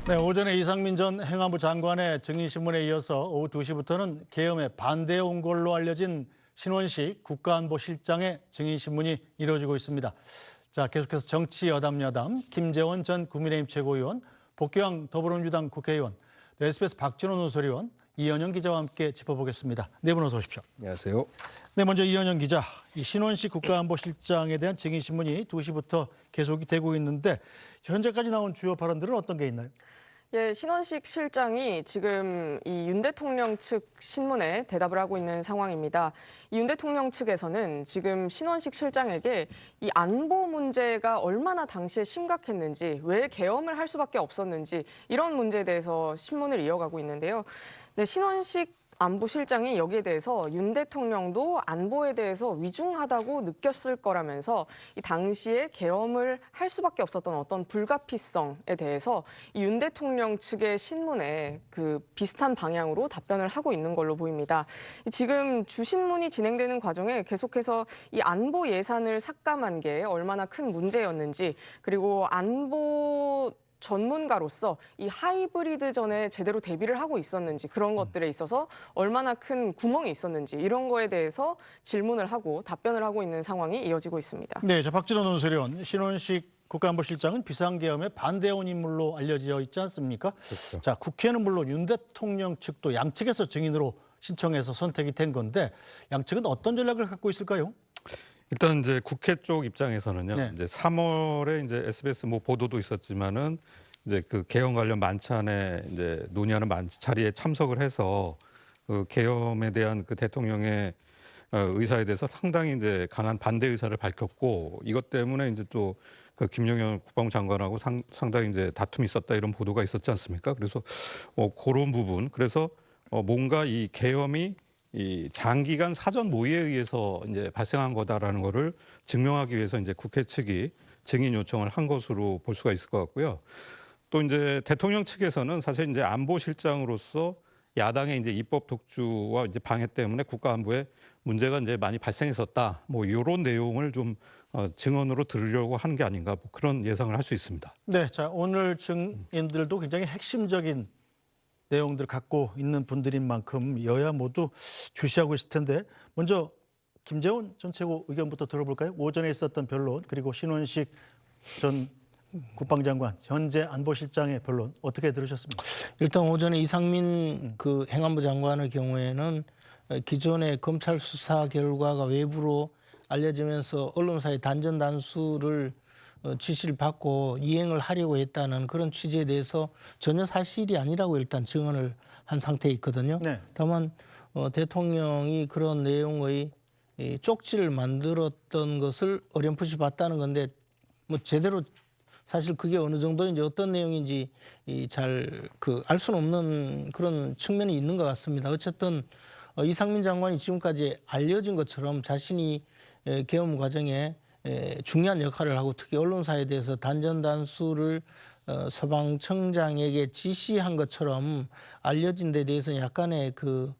네, 오전에 이상민 전 행안부 장관의 증인신문에 이어서 오후 2시부터는 계엄에 반대해 온 걸로 알려진 신원식 국가안보실장의 증인신문이 이루어지고 있습니다. 자, 계속해서 정치 여담 김재원 전 국민의힘 최고위원, 복귀왕 더불어민주당 국회의원, SBS 박진원 논설위원, 이현영 기자와 함께 짚어보겠습니다. 네 분 어서 오십시오. 안녕하세요. 네, 먼저 이현영 기자, 이 신원식 국가안보실장에 대한 증인신문이 2시부터 계속이 되고 있는데 현재까지 나온 주요 발언들은 어떤 게 있나요? 예, 신원식 실장이 지금 이 윤 대통령 측 신문에 대답을 하고 있는 상황입니다. 이 윤 대통령 측에서는 지금 신원식 실장에게 이 안보 문제가 얼마나 당시에 심각했는지, 왜 계엄을 할 수밖에 없었는지 이런 문제에 대해서 신문을 이어가고 있는데요. 네, 신원식 안보실장이 여기에 대해서 윤 대통령도 안보에 대해서 위중하다고 느꼈을 거라면서 이 당시에 계엄을 할 수밖에 없었던 어떤 불가피성에 대해서 이 윤 대통령 측의 신문에 그 비슷한 방향으로 답변을 하고 있는 걸로 보입니다. 지금 주신문이 진행되는 과정에 계속해서 이 안보 예산을 삭감한 게 얼마나 큰 문제였는지, 그리고 안보 전문가로서 이 하이브리드전에 제대로 대비를 하고 있었는지, 그런 것들에 있어서 얼마나 큰 구멍이 있었는지 이런 거에 대해서 질문을 하고 답변을 하고 있는 상황이 이어지고 있습니다. 네, 자 박진원 논설위원, 신원식 국가안보실장은 비상계엄에 반대해온 인물로 알려져 있지 않습니까? 그렇죠. 자, 국회는 물론 윤 대통령 측도 양측에서 증인으로 신청해서 선택이 된 건데 양측은 어떤 전략을 갖고 있을까요? 일단 이제 국회 쪽 입장에서는요. 네. 이제 3월에 이제 SBS 보도도 있었지만은 이제 그 계엄 관련 만찬에 이제 논의하는 자리에 참석을 해서 그 계엄에 대한 그 대통령의 의사에 대해서 상당히 이제 강한 반대 의사를 밝혔고, 이것 때문에 이제 또 그 김용현 국방부 장관하고 상당히 이제 다툼이 있었다, 이런 보도가 있었지 않습니까? 그래서 그런 부분, 그래서 뭔가 이 계엄이 이 장기간 사전 모의에 의해서 이제 발생한 거다라는 거를 증명하기 위해서 이제 국회 측이 증인 요청을 한 것으로 볼 수가 있을 것 같고요. 또 이제 대통령 측에서는 사실 이제 안보실장으로서 야당의 이제 입법 독주와 이제 방해 때문에 국가 안보에 문제가 이제 많이 발생했었다, 뭐 이런 내용을 좀 증언으로 들으려고 하는 게 아닌가, 뭐 그런 예상을 할 수 있습니다. 네, 자 오늘 증인들도 굉장히 핵심적인 내용들을 갖고 있는 분들인 만큼 여야 모두 주시하고 있을 텐데 먼저 김재원 전 최고 의견부터 들어볼까요? 오전에 있었던 변론, 그리고 신원식 전 국방장관 현재 안보실장의 변론 어떻게 들으셨습니까? 일단 오전에 이상민 그 행안부 장관의 경우에는 기존의 검찰 수사 결과가 외부로 알려지면서 언론사의 단전 단수를 지시를 받고 이행을 하려고 했다는 그런 취지에 대해서 전혀 사실이 아니라고 일단 증언을 한 상태에 있거든요. 네. 다만 대통령이 그런 내용의 이 쪽지를 만들었던 것을 어렴풋이 봤다는 건데, 뭐 제대로 사실 그게 어느 정도인지 어떤 내용인지 잘 알 수는 없는 그런 측면이 있는 것 같습니다. 어쨌든 이상민 장관이 지금까지 알려진 것처럼 자신이 계엄 과정에 중요한 역할을 하고, 특히 언론사에 대해서 단전단수를 서방청장에게 지시한 것처럼 알려진 데 대해서는 약간의 그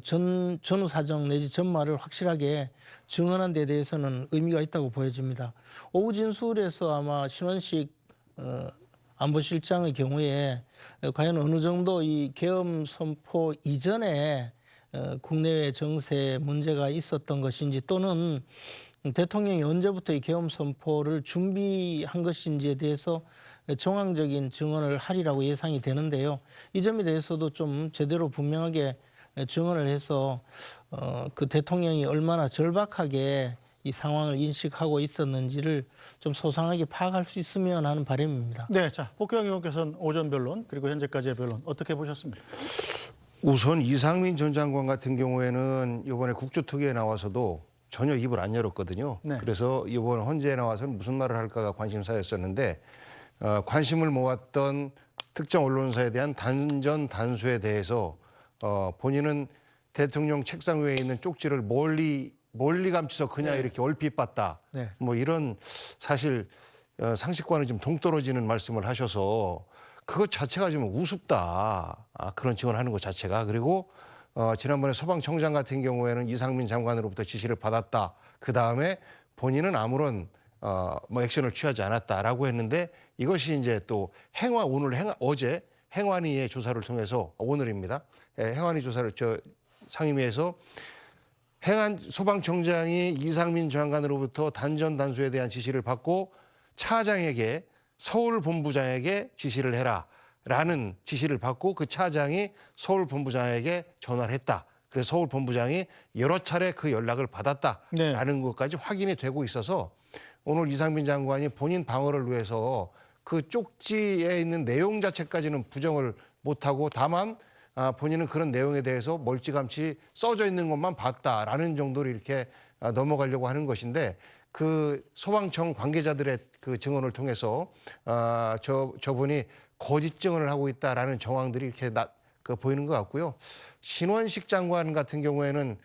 전후 사정 내지 전말을 확실하게 증언한 데 대해서는 의미가 있다고 보여집니다. 오후 진술에서 아마 신원식 안보실장의 경우에 과연 어느 정도 이 계엄 선포 이전에 국내외 정세 문제가 있었던 것인지, 또는 대통령이 언제부터 이 계엄 선포를 준비한 것인지에 대해서 정황적인 증언을 하리라고 예상이 되는데요. 이 점에 대해서도 좀 제대로 분명하게 증언을 해서 그 대통령이 얼마나 절박하게 이 상황을 인식하고 있었는지를 좀 소상하게 파악할 수 있으면 하는 바람입니다. 네, 자 복귀왕 의원께서는 오전 변론 그리고 현재까지의 변론 어떻게 보셨습니까? 우선 이상민 전 장관 같은 경우에는 이번에 국조특위에 나와서도 전혀 입을 안 열었거든요. 네. 그래서 이번 헌재에 나와서는 무슨 말을 할까가 관심사였었는데 관심을 모았던 특정 언론사에 대한 단전 단수에 대해서 본인은 대통령 책상 위에 있는 쪽지를 멀리 감춰서 그냥 이렇게 얼핏 봤다. 네. 뭐 이런 사실 상식과는 좀 동떨어지는 말씀을 하셔서 그것 자체가 좀 우습다. 그런 증언하는 것 자체가. 그리고 지난번에 서방청장 같은 경우에는 이상민 장관으로부터 지시를 받았다. 그 다음에 본인은 아무런 뭐 액션을 취하지 않았다라고 했는데, 이것이 이제 또 어제 행안위의 조사를 통해서 오늘입니다. 행안위 조사를 상임위에서 행안 소방청장이 이상민 장관으로부터 단전 단수에 대한 지시를 받고 차장에게 서울본부장에게 지시를 해라라는 지시를 받고 그 차장이 서울본부장에게 전화를 했다. 그래서 서울본부장이 여러 차례 그 연락을 받았다라는 것까지 확인이 되고 있어서 오늘 이상민 장관이 본인 방어를 위해서 그 쪽지에 있는 내용 자체까지는 부정을 못하고 다만 본인은 그런 내용에 대해서 멀찌감치 써져 있는 것만 봤다라는 정도로 이렇게 넘어가려고 하는 것인데 그 소방청 관계자들의 그 증언을 통해서 저분이 거짓 증언을 하고 있다라는 정황들이 이렇게 보이는 것 같고요. 신원식 장관 같은 경우에는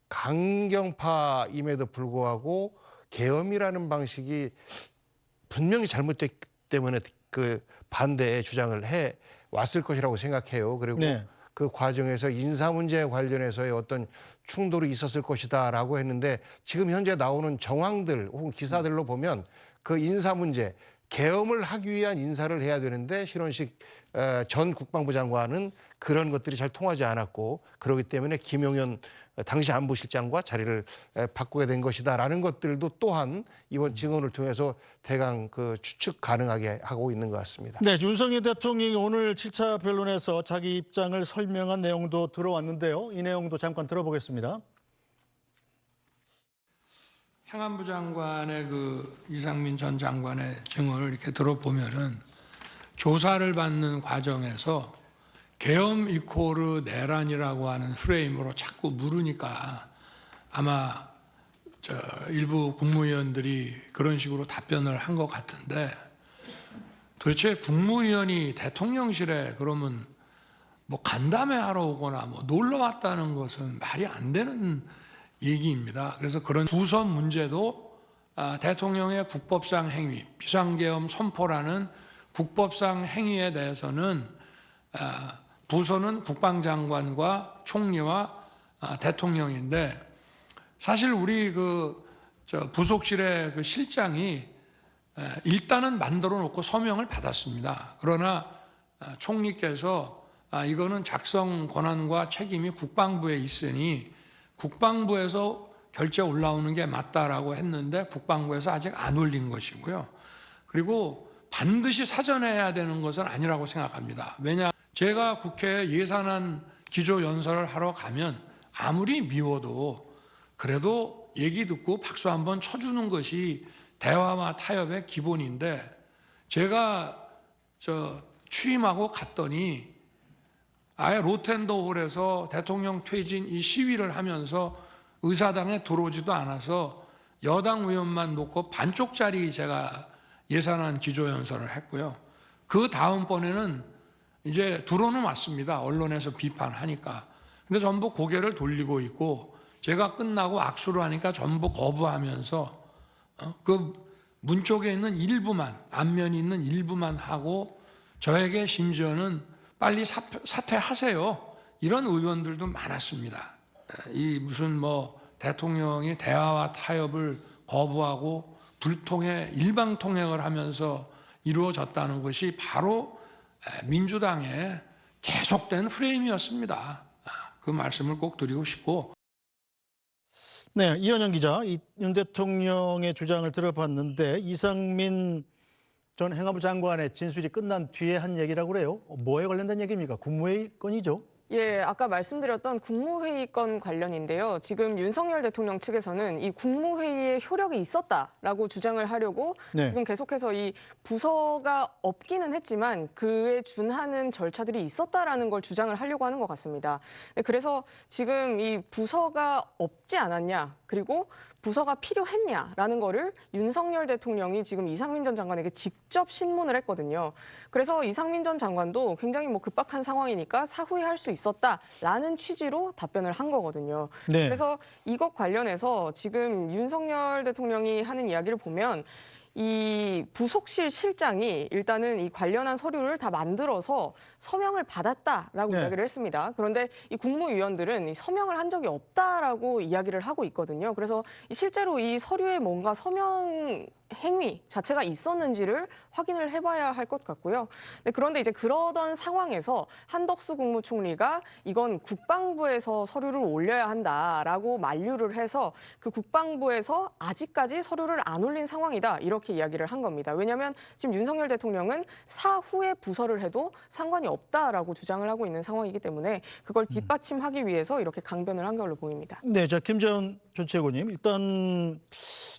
강경파임에도 불구하고 계엄이라는 방식이 분명히 잘못됐기 때문에 그 반대의 주장을 해 왔을 것이라고 생각해요. 그리고 그 과정에서 인사 문제 관련해서의 어떤 충돌이 있었을 것이다라고 했는데 지금 현재 나오는 정황들 혹은 기사들로 보면 그 인사 문제, 계엄을 하기 위한 인사를 해야 되는데 신원식 전 국방부 장관은 그런 것들이 잘 통하지 않았고 그렇기 때문에 김용현 당시 안보실장과 자리를 바꾸게 된 것이다라는 것들도 또한 이번 증언을 통해서 대강 그 추측 가능하게 하고 있는 것 같습니다. 네, 윤석열 대통령이 오늘 7차 변론에서 자기 입장을 설명한 내용도 들어왔는데요. 이 내용도 잠깐 들어보겠습니다. 행안부 장관의 그 이상민 전 장관의 증언을 이렇게 들어보면은 조사를 받는 과정에서 계엄 이코르 내란이라고 하는 프레임으로 자꾸 물으니까 아마 일부 국무위원들이 그런 식으로 답변을 한 것 같은데 도대체 국무위원이 대통령실에 그러면 뭐 간담회 하러 오거나 뭐 놀러 왔다는 것은 말이 안 되는 얘기입니다. 그래서 그런 부서 문제도 대통령의 국법상 행위, 비상계엄 선포라는 국법상 행위에 대해서는 부서는 국방장관과 총리와 대통령인데 사실 우리 부속실의 그 실장이 일단은 만들어 놓고 서명을 받았습니다. 그러나 총리께서 이거는 작성 권한과 책임이 국방부에 있으니 국방부에서 결재 올라오는 게 맞다라고 했는데 국방부에서 아직 안 올린 것이고요. 그리고 반드시 사전에 해야 되는 것은 아니라고 생각합니다. 왜냐? 제가 국회 예산안 기조연설을 하러 가면 아무리 미워도 그래도 얘기 듣고 박수 한번 쳐주는 것이 대화와 타협의 기본인데 제가 취임하고 갔더니 아예 로텐더홀에서 대통령 퇴진 이 시위를 하면서 의사당에 들어오지도 않아서 여당 의원만 놓고 반쪽짜리 제가 예산안 기조연설을 했고요. 그 다음번에는 이제 들어는 왔습니다. 언론에서 비판하니까. 근데 전부 고개를 돌리고 있고 제가 끝나고 악수를 하니까 전부 거부하면서 그 문 쪽에 있는 일부만, 앞면이 있는 일부만 하고 저에게 심지어는 빨리 사퇴하세요. 이런 의원들도 많았습니다. 이 무슨 대통령이 대화와 타협을 거부하고 불통해 일방통행을 하면서 이루어졌다는 것이 바로 민주당의 계속된 프레임이었습니다. 그 말씀을 꼭 드리고 싶고. 네, 이현영 기자, 윤 대통령의 주장을 들어봤는데 이상민 전 행안부 장관의 진술이 끝난 뒤에 한 얘기라고 그래요. 뭐에 관련된 얘기입니까? 국무회의 건이죠? 예, 아까 말씀드렸던 국무회의 건 관련인데요. 지금 윤석열 대통령 측에서는 이 국무회의에 효력이 있었다라고 주장을 하려고 지금 계속해서 이 부서가 없기는 했지만 그에 준하는 절차들이 있었다라는 걸 주장을 하려고 하는 것 같습니다. 그래서 지금 이 부서가 없지 않았냐, 그리고 부서가 필요했냐라는 거를 윤석열 대통령이 지금 이상민 전 장관에게 직접 신문을 했거든요. 그래서 이상민 전 장관도 굉장히 급박한 상황이니까 사후에 할 수 있었다라는 취지로 답변을 한 거거든요. 네. 그래서 이것 관련해서 지금 윤석열 대통령이 하는 이야기를 보면 이 부속실 실장이 일단은 이 관련한 서류를 다 만들어서 서명을 받았다라고 이야기를 했습니다. 그런데 이 국무위원들은 이 서명을 한 적이 없다라고 이야기를 하고 있거든요. 그래서 실제로 이 서류에 뭔가 서명을 행위 자체가 있었는지를 확인을 해봐야 할 것 같고요. 네, 그런데 이제 그러던 상황에서 한덕수 국무총리가 이건 국방부에서 서류를 올려야 한다라고 만류를 해서 그 국방부에서 아직까지 서류를 안 올린 상황이다 이렇게 이야기를 한 겁니다. 왜냐하면 지금 윤석열 대통령은 사후에 부서를 해도 상관이 없다라고 주장을 하고 있는 상황이기 때문에 그걸 뒷받침하기 위해서 이렇게 강변을 한 걸로 보입니다. 네, 자 김재원 조치해고님, 일단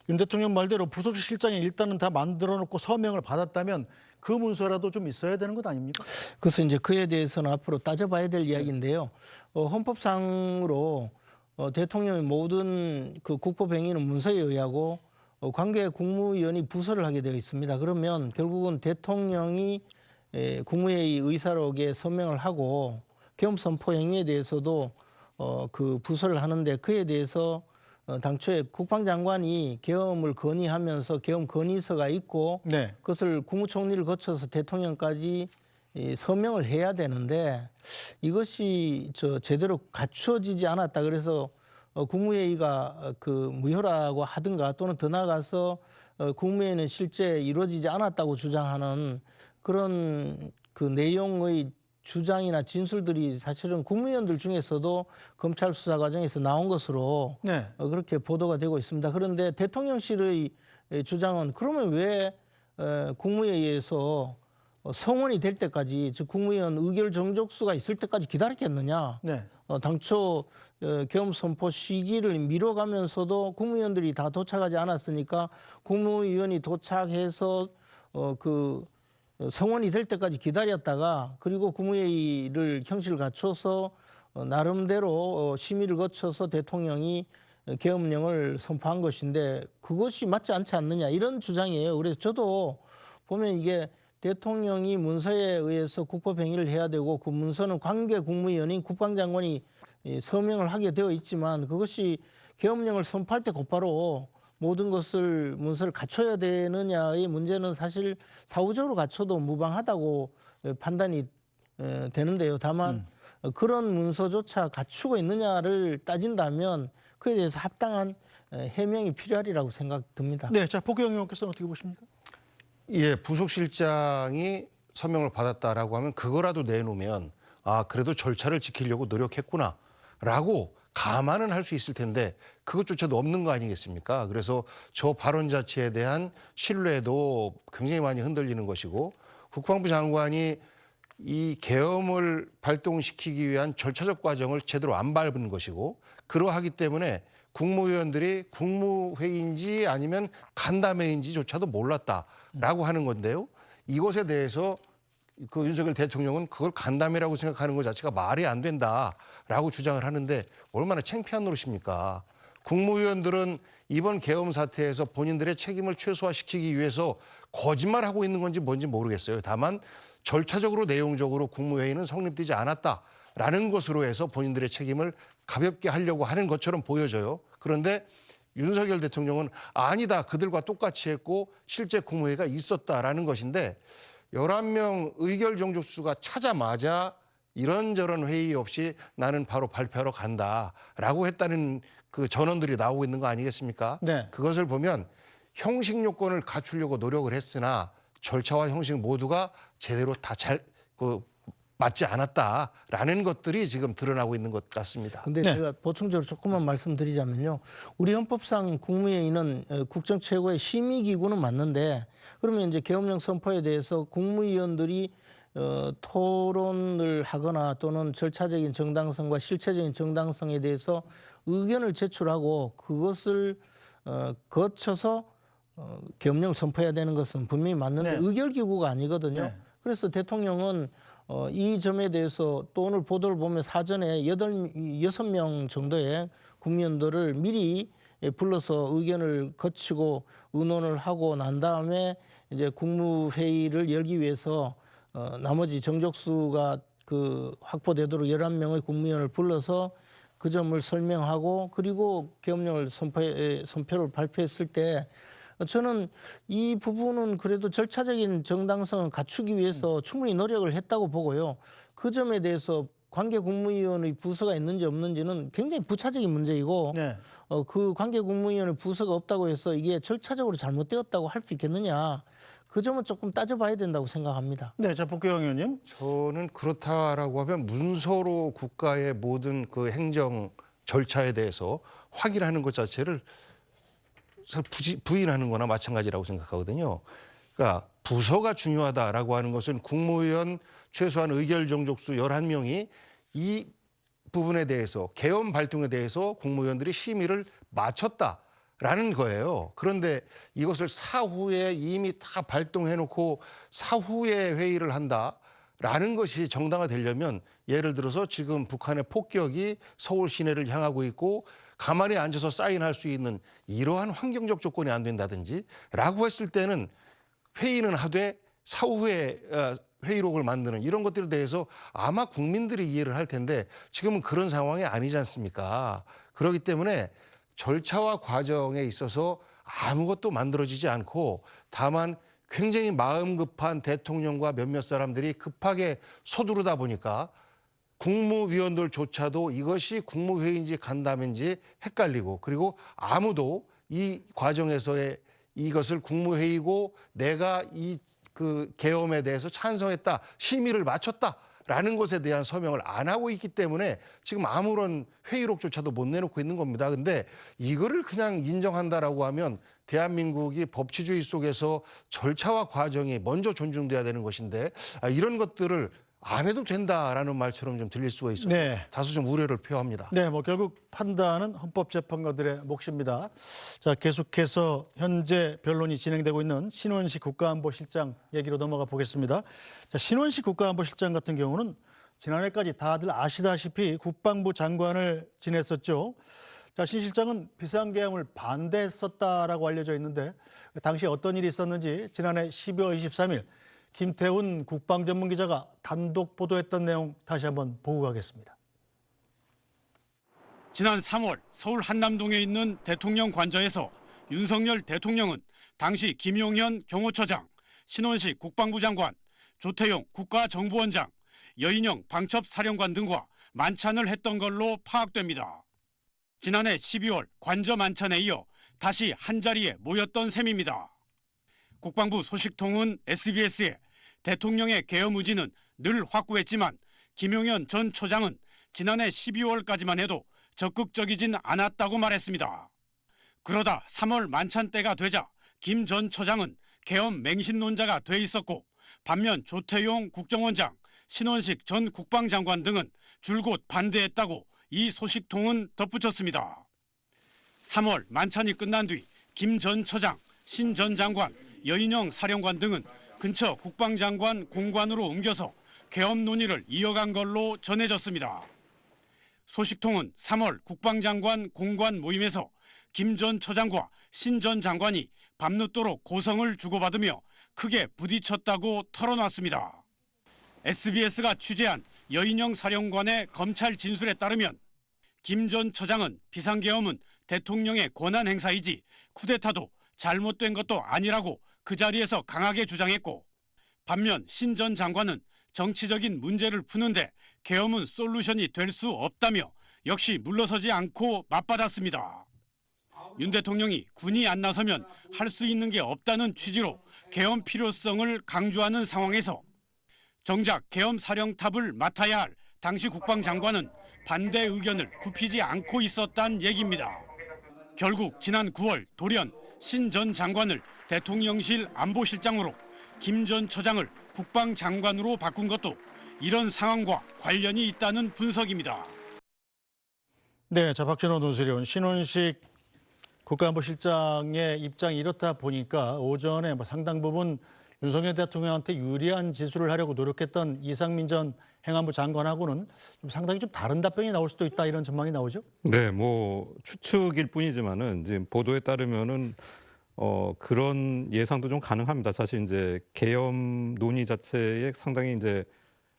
윤 대통령 말대로 부속실장이 일단은 다 만들어놓고 서명을 받았다면 그 문서라도 좀 있어야 되는 것 아닙니까? 그래서 이제 그에 대해서는 앞으로 따져봐야 될 이야기인데요. 헌법상으로 대통령의 모든 그 국법 행위는 문서에 의하고 관계 국무위원이 부서를 하게 되어 있습니다. 그러면 결국은 대통령이 국무회의 의사록에 서명을 하고 계엄 선포 행위에 대해서도 그 부서를 하는데 그에 대해서 당초에 국방장관이 계엄을 건의하면서 계엄 건의서가 있고 네. 그것을 국무총리를 거쳐서 대통령까지 서명을 해야 되는데 이것이 제대로 갖춰지지 않았다. 그래서 국무회의가 그 무효라고 하든가 또는 더 나아가서 국무회의는 실제 이루어지지 않았다고 주장하는 그런 그 내용의 주장이나 진술들이 사실은 국무위원들 중에서도 검찰 수사 과정에서 나온 것으로 네. 그렇게 보도가 되고 있습니다. 그런데 대통령실의 주장은 그러면 왜 국무회의에서 성원이 될 때까지, 즉 국무위원 의결 정족수가 있을 때까지 기다렸겠느냐. 네. 당초 계엄 선포 시기를 미뤄가면서도 국무위원들이 다 도착하지 않았으니까 국무위원이 도착해서 그 성원이 될 때까지 기다렸다가 그리고 국무회의를 형식을 갖춰서 나름대로 심의를 거쳐서 대통령이 계엄령을 선포한 것인데 그것이 맞지 않지 않느냐 이런 주장이에요. 그래서 저도 보면 이게 대통령이 문서에 의해서 국법행위를 해야 되고 그 문서는 관계 국무위원인 국방장관이 서명을 하게 되어 있지만 그것이 계엄령을 선포할 때 곧바로 모든 것을 문서를 갖춰야 되느냐의 문제는 사실 사후적으로 갖춰도 무방하다고 판단이 되는데요. 다만 그런 문서조차 갖추고 있느냐를 따진다면 그에 대해서 합당한 해명이 필요하리라고 생각됩니다. 네, 자 복영 의원께서는 어떻게 보십니까? 예, 부속실장이 서명을 받았다라고 하면 그거라도 내놓으면 아 그래도 절차를 지키려고 노력했구나라고 감안은 할 수 있을 텐데 그것조차도 없는 거 아니겠습니까? 그래서 저 발언 자체에 대한 신뢰도 굉장히 많이 흔들리는 것이고 국방부 장관이 이 계엄을 발동시키기 위한 절차적 과정을 제대로 안 밟은 것이고 그러하기 때문에 국무위원들이 국무회의인지 아니면 간담회인지조차도 몰랐다라고 하는 건데요. 이것에 대해서 그 윤석열 대통령은 그걸 간담회라고 생각하는 것 자체가 말이 안 된다라고 주장을 하는데 얼마나 창피한 노릇입니까? 국무위원들은 이번 계엄 사태에서 본인들의 책임을 최소화시키기 위해서 거짓말하고 있는 건지 뭔지 모르겠어요. 다만 절차적으로 내용적으로 국무회의는 성립되지 않았다라는 것으로 해서 본인들의 책임을 가볍게 하려고 하는 것처럼 보여져요. 그런데 윤석열 대통령은 아니다. 그들과 똑같이 했고 실제 국무회의가 있었다라는 것인데 11명 의결 정족수가 차자마자 이런저런 회의 없이 나는 바로 발표하러 간다라고 했다는 그 전언들이 나오고 있는 거 아니겠습니까? 네. 그것을 보면 형식 요건을 갖추려고 노력을 했으나 절차와 형식 모두가 제대로 다 잘 맞지 않았다라는 것들이 지금 드러나고 있는 것 같습니다. 근데 네. 제가 보충적으로 조금만 말씀드리자면요. 우리 헌법상 국무회의는 국정 최고의 심의기구는 맞는데 그러면 이제 계엄령 선포에 대해서 국무위원들이 토론을 하거나 또는 절차적인 정당성과 실체적인 정당성에 대해서 의견을 제출하고 그것을 거쳐서 계엄령을 선포해야 되는 것은 분명히 맞는데 네. 의결기구가 아니거든요. 네. 그래서 대통령은 이 점에 대해서 또 오늘 보도를 보면 사전에 6명 정도의 국민들을 미리 불러서 의견을 거치고 의논을 하고 난 다음에 이제 국무회의를 열기 위해서 나머지 정족수가 확보되도록 11명의 국무위원을 불러서 그 점을 설명하고 그리고 계엄령을 선표를 발표했을 때 저는 이 부분은 그래도 절차적인 정당성을 갖추기 위해서 충분히 노력을 했다고 보고요. 그 점에 대해서 관계 국무위원의 부서가 있는지 없는지는 굉장히 부차적인 문제이고 네. 그 관계 국무위원의 부서가 없다고 해서 이게 절차적으로 잘못되었다고 할 수 있겠느냐. 그 점은 조금 따져봐야 된다고 생각합니다. 네, 자 복경 의원님. 저는 그렇다라고 하면 문서로 국가의 모든 그 행정 절차에 대해서 확인하는 것 자체를 부인하는 거나 마찬가지라고 생각하거든요. 그러니까 부서가 중요하다라고 하는 것은 국무위원 최소한 의결 정족수 11명이 이 부분에 대해서 계엄 발동에 대해서 국무위원들이 심의를 마쳤다라는 거예요. 그런데 이것을 사후에 이미 다 발동해놓고 사후에 회의를 한다라는 것이 정당화되려면 예를 들어서 지금 북한의 폭격이 서울 시내를 향하고 있고 가만히 앉아서 사인할 수 있는 이러한 환경적 조건이 안 된다든지 라고 했을 때는 회의는 하되 사후에 회의록을 만드는 이런 것들에 대해서 아마 국민들이 이해를 할 텐데 지금은 그런 상황이 아니지 않습니까? 그렇기 때문에 절차와 과정에 있어서 아무것도 만들어지지 않고 다만 굉장히 마음 급한 대통령과 몇몇 사람들이 급하게 서두르다 보니까 국무위원들조차도 이것이 국무회의인지 간담회인지 헷갈리고 그리고 아무도 이 과정에서의 이것을 국무회의고 내가 이 그 계엄에 대해서 찬성했다, 심의를 마쳤다라는 것에 대한 서명을 안 하고 있기 때문에 지금 아무런 회의록조차도 못 내놓고 있는 겁니다. 근데 이거를 그냥 인정한다라고 하면 대한민국이 법치주의 속에서 절차와 과정이 먼저 존중돼야 되는 것인데 이런 것들을 안 해도 된다라는 말처럼 좀 들릴 수가 있어서 네. 다소 좀 우려를 표합니다. 네, 뭐 결국 판단은 헌법재판관들의 몫입니다. 자, 계속해서 현재 변론이 진행되고 있는 신원식 국가안보실장 얘기로 넘어가 보겠습니다. 자, 신원식 국가안보실장 같은 경우는 지난해까지 다들 아시다시피 국방부 장관을 지냈었죠. 자, 신 실장은 비상계엄을 반대했었다라고 알려져 있는데 당시 어떤 일이 있었는지 지난해 12월 23일 김태훈 국방전문기자가 단독 보도했던 내용 다시 한번 보고 가겠습니다. 지난 3월 서울 한남동에 있는 대통령 관저에서 윤석열 대통령은 당시 김용현 경호처장, 신원식 국방부 장관, 조태용 국가정보원장, 여인영 방첩사령관 등과 만찬을 했던 걸로 파악됩니다. 지난해 12월 관저 만찬에 이어 다시 한자리에 모였던 셈입니다. 국방부 소식통은 SBS에 대통령의 계엄 의지는 늘 확고했지만 김용현 전 처장은 지난해 12월까지만 해도 적극적이진 않았다고 말했습니다. 그러다 3월 만찬 때가 되자 김 전 처장은 계엄 맹신론자가 돼 있었고 반면 조태용 국정원장, 신원식 전 국방장관 등은 줄곧 반대했다고 이 소식통은 덧붙였습니다. 3월 만찬이 끝난 뒤 김 전 처장, 신 전 장관, 여인영 사령관 등은 근처 국방장관 공관으로 옮겨서 계엄 논의를 이어간 걸로 전해졌습니다. 소식통은 3월 국방장관 공관 모임에서 김 전 처장과 신 전 장관이 밤늦도록 고성을 주고받으며 크게 부딪혔다고 털어놨습니다. SBS가 취재한 여인영 사령관의 검찰 진술에 따르면 김 전 처장은 비상계엄은 대통령의 권한 행사이지 쿠데타도 잘못된 것도 아니라고 그 자리에서 강하게 주장했고 반면 신 전 장관은 정치적인 문제를 푸는데 계엄은 솔루션이 될 수 없다며 역시 물러서지 않고 맞받았습니다. 윤 대통령이 군이 안 나서면 할 수 있는 게 없다는 취지로 계엄 필요성을 강조하는 상황에서 정작 계엄 사령탑을 맡아야 할 당시 국방장관은 반대 의견을 굽히지 않고 있었다는 얘기입니다. 결국 지난 9월 돌연 신 전 장관을 대통령실 안보실장으로 김 전 처장을 국방장관으로 바꾼 것도 이런 상황과 관련이 있다는 분석입니다. 네, 자 박준호 논술위원, 신원식 국가안보실장의 입장이 이렇다 보니까 오전에 상당 부분 윤석열 대통령한테 유리한 지수를 하려고 노력했던 이상민 전 행안부 장관하고는 상당히 좀 다른 답변이 나올 수도 있다 이런 전망이 나오죠? 네, 뭐 추측일 뿐이지만은 지금 보도에 따르면은 그런 예상도 좀 가능합니다. 사실 이제 계엄 논의 자체에 상당히 이제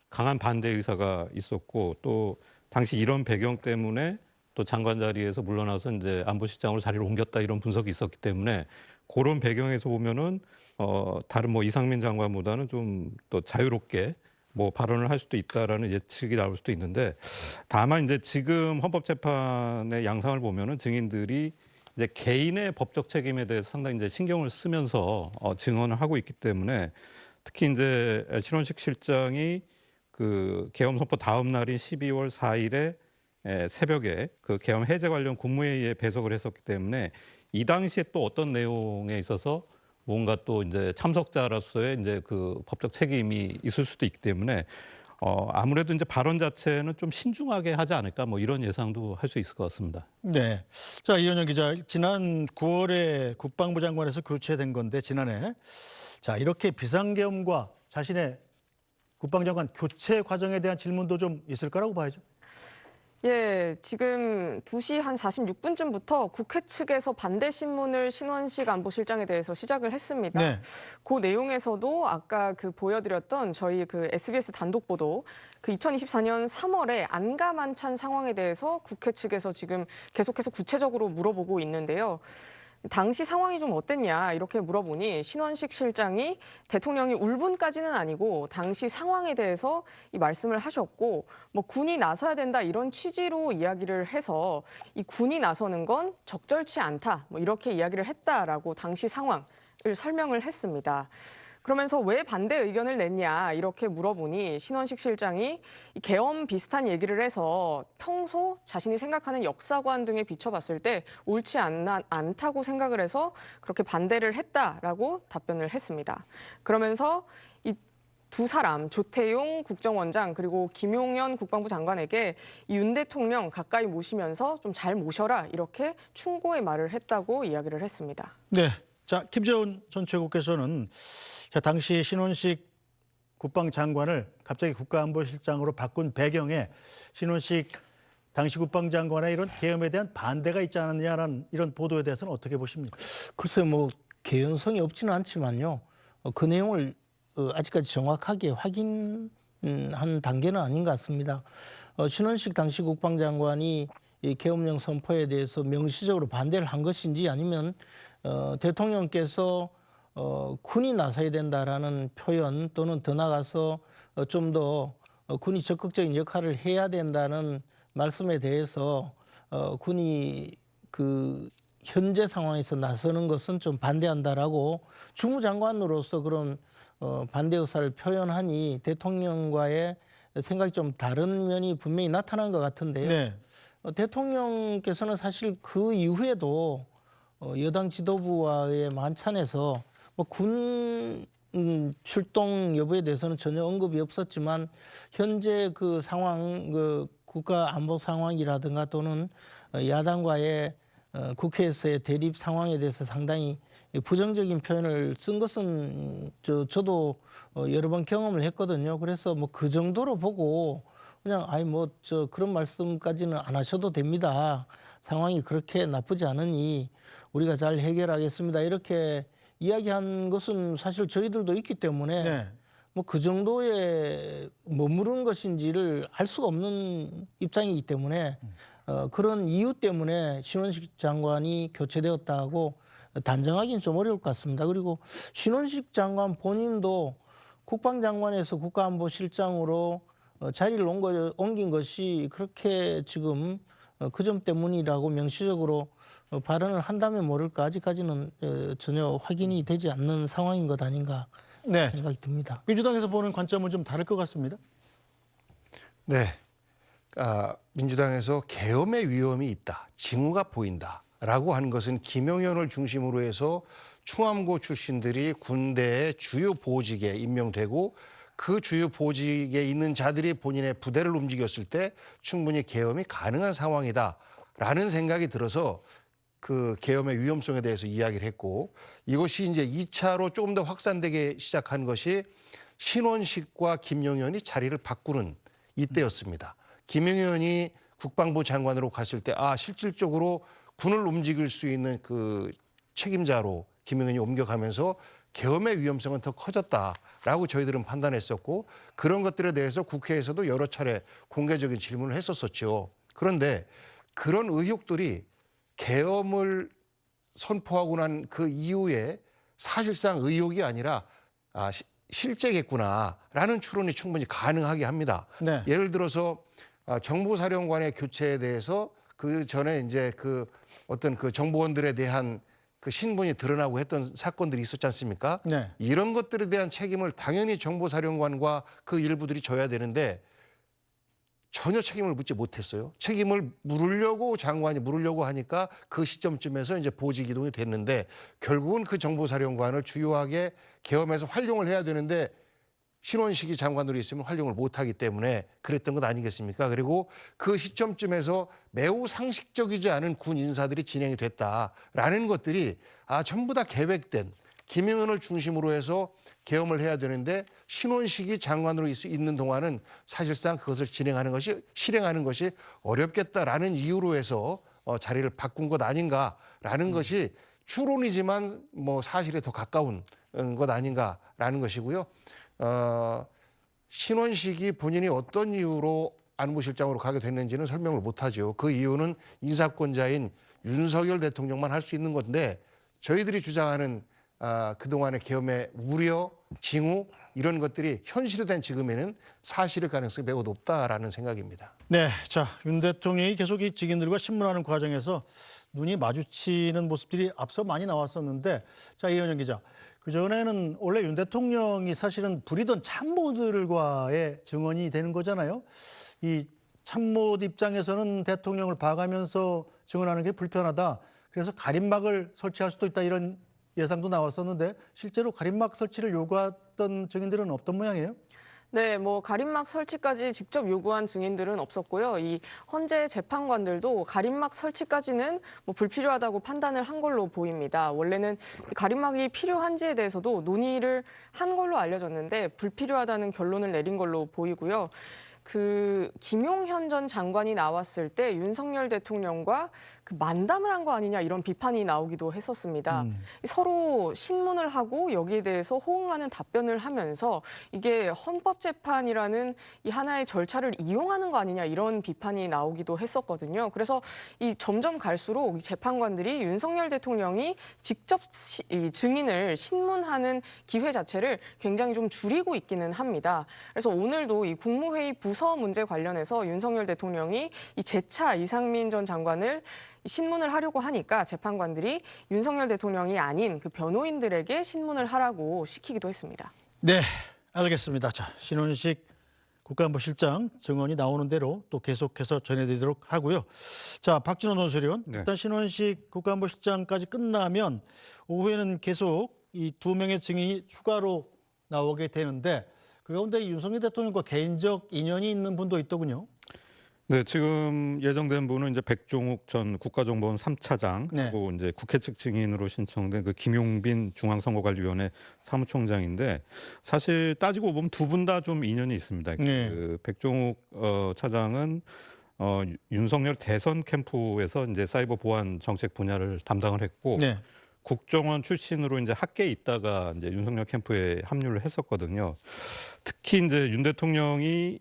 강한 반대 의사가 있었고 또 당시 이런 배경 때문에 또 장관 자리에서 물러나서 이제 안보실장으로 자리를 옮겼다 이런 분석이 있었기 때문에 그런 배경에서 보면은 다른 뭐 이상민 장관보다는 좀 더 자유롭게 뭐 발언을 할 수도 있다라는 예측이 나올 수도 있는데, 다만 이제 지금 헌법재판의 양상을 보면은 증인들이 이제 개인의 법적 책임에 대해서 상당히 이제 신경을 쓰면서 증언을 하고 있기 때문에, 특히 이제 신원식 실장이 그 계엄 선포 다음 날인 12월 4일에 새벽에 그 계엄 해제 관련 국무회의에 배석을 했었기 때문에, 이 당시에 또 어떤 내용에 있어서 뭔가 또 이제 참석자로서의 이제 그 법적 책임이 있을 수도 있기 때문에 아무래도 이제 발언 자체는 좀 신중하게 하지 않을까, 뭐 이런 예상도 할 수 있을 것 같습니다. 네. 자, 이현영 기자, 지난 9월에 국방부 장관에서 교체된 건데, 지난해. 자, 이렇게 비상계엄과 자신의 국방장관 교체 과정에 대한 질문도 좀 있을 거라고 봐야죠. 예, 지금 2시 한 46분쯤부터 국회 측에서 반대 신문을 신원식 안보실장에 대해서 시작을 했습니다. 네. 그 내용에서도 아까 그 보여드렸던 저희 그 SBS 단독 보도, 그 2024년 3월에 안가만찬 상황에 대해서 국회 측에서 지금 계속해서 구체적으로 물어보고 있는데요. 당시 상황이 좀 어땠냐 이렇게 물어보니 신원식 실장이 대통령이 울분까지는 아니고 당시 상황에 대해서 이 말씀을 하셨고, 뭐 군이 나서야 된다 이런 취지로 이야기를 해서 이 군이 나서는 건 적절치 않다 뭐 이렇게 이야기를 했다라고 당시 상황을 설명을 했습니다. 그러면서 왜 반대 의견을 냈냐 이렇게 물어보니 신원식 실장이 이 계엄 비슷한 얘기를 해서 평소 자신이 생각하는 역사관 등에 비춰봤을 때 옳지 않다고 생각을 해서 그렇게 반대를 했다라고 답변을 했습니다. 그러면서 이 두 사람, 조태용 국정원장 그리고 김용현 국방부 장관에게 이 윤 대통령 가까이 모시면서 좀 잘 모셔라 이렇게 충고의 말을 했다고 이야기를 했습니다. 네. 자, 김재원 전 최고께서는 자, 당시 신원식 국방장관을 갑자기 국가안보실장으로 바꾼 배경에 신원식 당시 국방장관의 이런 계엄에 대한 반대가 있지 않느냐라는 이런 보도에 대해서는 어떻게 보십니까? 글쎄 뭐 개연성이 없지는 않지만요. 그 내용을 아직까지 정확하게 확인한 단계는 아닌 것 같습니다. 신원식 당시 국방장관이 이 계엄령 선포에 대해서 명시적으로 반대를 한 것인지, 아니면 대통령께서 군이 나서야 된다라는 표현, 또는 더 나아가서 좀 더 군이 적극적인 역할을 해야 된다는 말씀에 대해서 군이 그 현재 상황에서 나서는 것은 좀 반대한다라고 주무장관으로서 그런 반대 의사를 표현하니 대통령과의 생각이 좀 다른 면이 분명히 나타난 것 같은데요. 네. 대통령께서는 사실 그 이후에도 여당 지도부와의 만찬에서 뭐 군 출동 여부에 대해서는 전혀 언급이 없었지만, 현재 그 상황, 그 국가 안보 상황이라든가 또는 야당과의 국회에서의 대립 상황에 대해서 상당히 부정적인 표현을 쓴 것은 저도 여러 번 경험을 했거든요. 그래서 뭐 그 정도로 보고 그냥 그런 말씀까지는 안 하셔도 됩니다. 상황이 그렇게 나쁘지 않으니 우리가 잘 해결하겠습니다. 이렇게 이야기한 것은 사실 저희들도 있기 때문에 네. 뭐 그 정도에 머무른 것인지를 알 수가 없는 입장이기 때문에 그런 이유 때문에 신원식 장관이 교체되었다고 단정하기는 좀 어려울 것 같습니다. 그리고 신원식 장관 본인도 국방장관에서 국가안보실장으로 자리를 옮긴 것이 그렇게 지금 그 점 때문이라고 명시적으로 발언을 한다면 모를까, 아직까지는 전혀 확인이 되지 않는 상황인 것 아닌가 네. 생각이 듭니다. 민주당에서 보는 관점은 좀 다를 것 같습니다. 네. 민주당에서 계엄의 위험이 있다, 징후가 보인다라고 하는 것은 김용현을 중심으로 해서 충암고 출신들이 군대의 주요 보직에 임명되고, 그 주요 보직에 있는 자들이 본인의 부대를 움직였을 때 충분히 계엄이 가능한 상황이다라는 생각이 들어서 그 계엄의 위험성에 대해서 이야기를 했고, 이것이 이제 2차로 조금 더 확산되게 시작한 것이 신원식과 김용현이 자리를 바꾸는 이때였습니다. 김용현이 국방부 장관으로 갔을 때 실질적으로 군을 움직일 수 있는 그 책임자로 김용현이 옮겨가면서 계엄의 위험성은 더 커졌다라고 저희들은 판단했었고, 그런 것들에 대해서 국회에서도 여러 차례 공개적인 질문을 했었었죠. 그런데 그런 의혹들이 계엄을 선포하고 난 그 이후에 사실상 의혹이 아니라 실제겠구나라는 추론이 충분히 가능하게 합니다. 네. 예를 들어서 정보사령관의 교체에 대해서 그 전에 이제 그 어떤 그 정보원들에 대한 그 신분이 드러나고 했던 사건들이 있었지 않습니까? 네. 이런 것들에 대한 책임을 당연히 정보사령관과 그 일부들이 져야 되는데 전혀 책임을 묻지 못했어요. 책임을 장관이 물으려고 하니까 그 시점쯤에서 이제 보직 이동이 됐는데 결국은 그 정보사령관을 주요하게 계엄해서 활용을 해야 되는데 신원식이 장관으로 있으면 활용을 못하기 때문에 그랬던 것 아니겠습니까? 그리고 그 시점쯤에서 매우 상식적이지 않은 군 인사들이 진행이 됐다라는 것들이 전부 다 계획된 김영현을 중심으로 해서 계엄을 해야 되는데 신원식이 장관으로 있는 동안은 사실상 그것을 실행하는 것이 어렵겠다라는 이유로 해서 자리를 바꾼 것 아닌가라는 것이 추론이지만 뭐 사실에 더 가까운 것 아닌가라는 것이고요. 신원식이 본인이 어떤 이유로 안보실장으로 가게 됐는지는 설명을 못하죠. 그 이유는 인사권자인 윤석열 대통령만 할 수 있는 건데 저희들이 주장하는 그동안의 계엄의 우려, 징후 이런 것들이 현실화된 지금에는 사실일 가능성이 매우 높다라는 생각입니다. 네, 자, 윤 대통령이 계속 이 직인들과 신문하는 과정에서 눈이 마주치는 모습들이 앞서 많이 나왔었는데, 자, 이현영 기자, 그전에는 원래 윤 대통령이 사실은 부리던 참모들과의 증언이 되는 거잖아요. 이 참모 입장에서는 대통령을 봐가면서 증언하는 게 불편하다. 그래서 가림막을 설치할 수도 있다 이런 예상도 나왔었는데 실제로 가림막 설치를 요구했던 증인들은 없던 모양이에요? 네, 뭐 가림막 설치까지 직접 요구한 증인들은 없었고요. 이 헌재 재판관들도 가림막 설치까지는 뭐 불필요하다고 판단을 한 걸로 보입니다. 원래는 가림막이 필요한지에 대해서도 논의를 한 걸로 알려졌는데 불필요하다는 결론을 내린 걸로 보이고요. 그 김용현 전 장관이 나왔을 때 윤석열 대통령과 그 만담을 한 거 아니냐 이런 비판이 나오기도 했었습니다. 서로 신문을 하고 여기에 대해서 호응하는 답변을 하면서 이게 헌법재판이라는 이 하나의 절차를 이용하는 거 아니냐 이런 비판이 나오기도 했었거든요. 그래서 이 점점 갈수록 이 재판관들이 윤석열 대통령이 직접 이 증인을 신문하는 기회 자체를 굉장히 좀 줄이고 있기는 합니다. 그래서 오늘도 이 국무회의 부서 문제 관련해서 윤석열 대통령이 이 재차 이상민 전 장관을 신문을 하려고 하니까 재판관들이 윤석열 대통령이 아닌 그 변호인들에게 신문을 하라고 시키기도 했습니다. 네, 알겠습니다. 자, 신원식 국가안보실장 증언이 나오는 대로 또 계속해서 전해드리도록 하고요. 자, 박진원 논설위원, 네. 일단 신원식 국가안보실장까지 끝나면 오후에는 계속 이 2명의 증인이 추가로 나오게 되는데 그 가운데 윤석열 대통령과 개인적 인연이 있는 분도 있더군요. 네, 지금 예정된 분은 이제 백종욱 전 국가정보원 3차장 그리고 이제 국회 측 증인으로 신청된 그 김용빈 중앙선거관리위원회 사무총장인데 사실 따지고 보면 두 분 다 좀 인연이 있습니다. 네. 그 백종욱 차장은 윤석열 대선 캠프에서 이제 사이버 보안 정책 분야를 담당을 했고 네. 국정원 출신으로 이제 학계에 있다가 이제 윤석열 캠프에 합류를 했었거든요. 특히 이제 윤 대통령이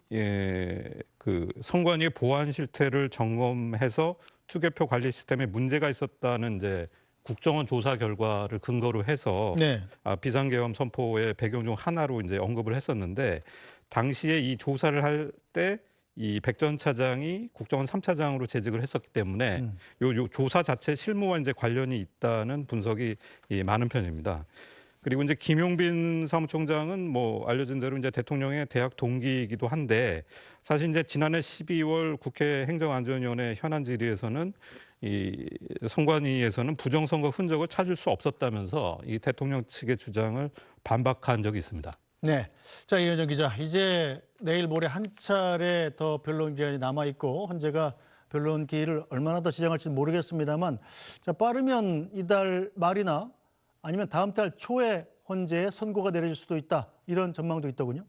그 선관위의 보안 실태를 점검해서 투개표 관리 시스템에 문제가 있었다는 이제 국정원 조사 결과를 근거로 해서 네. 비상계엄 선포의 배경 중 하나로 이제 언급을 했었는데 당시에 이 조사를 할 때 이 백 전 차장이 국정원 3차장으로 재직을 했었기 때문에 요 조사 자체 실무와 이제 관련이 있다는 분석이 많은 편입니다. 그리고 이제 김용빈 사무총장은 뭐 알려진 대로 이제 대통령의 대학 동기이기도 한데 사실 이제 지난해 12월 국회 행정안전위원회 현안 질의에서는 이 선관위에서는 부정선거 흔적을 찾을 수 없었다면서 이 대통령 측의 주장을 반박한 적이 있습니다. 네. 자, 이현정 기자, 이제 내일 모레 한 차례 더 변론 기간이 남아 있고 헌재가 변론 기일을 얼마나 더 지정할지 모르겠습니다만, 자, 빠르면 이달 말이나 아니면 다음 달 초에 헌재에 선고가 내려질 수도 있다 이런 전망도 있더군요.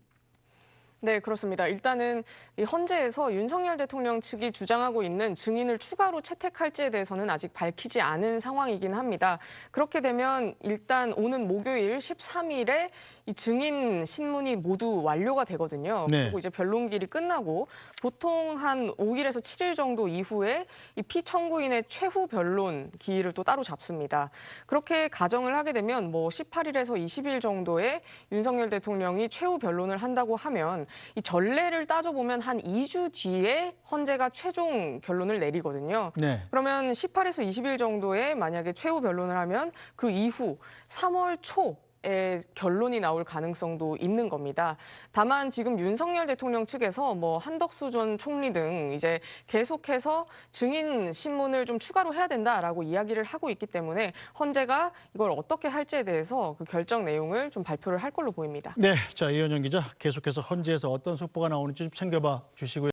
네, 그렇습니다. 일단은 이 헌재에서 윤석열 대통령 측이 주장하고 있는 증인을 추가로 채택할지에 대해서는 아직 밝히지 않은 상황이긴 합니다. 그렇게 되면 일단 오는 목요일 13일에 이 증인 신문이 모두 완료가 되거든요. 네. 그리고 이제 변론길이 끝나고 보통 한 5일에서 7일 정도 이후에 이 피청구인의 최후 변론 기일을 또 따로 잡습니다. 그렇게 가정을 하게 되면 뭐 18일에서 20일 정도에 윤석열 대통령이 최후 변론을 한다고 하면 이 전례를 따져보면 한 2주 뒤에 헌재가 최종 결론을 내리거든요. 네. 그러면 18에서 20일 정도에 만약에 최후 변론을 하면 그 이후 3월 초 의 결론이 나올 가능성도 있는 겁니다. 다만 지금 윤석열 대통령 측에서 뭐 한덕수 전 총리 등 이제 계속해서 증인 신문을 좀 추가로 해야 된다라고 이야기를 하고 있기 때문에 헌재가 이걸 어떻게 할지에 대해서 그 결정 내용을 좀 발표를 할 걸로 보입니다. 네, 자 이현영 기자 계속해서 헌재에서 어떤 속보가 나오는지 좀 챙겨봐 주시고요.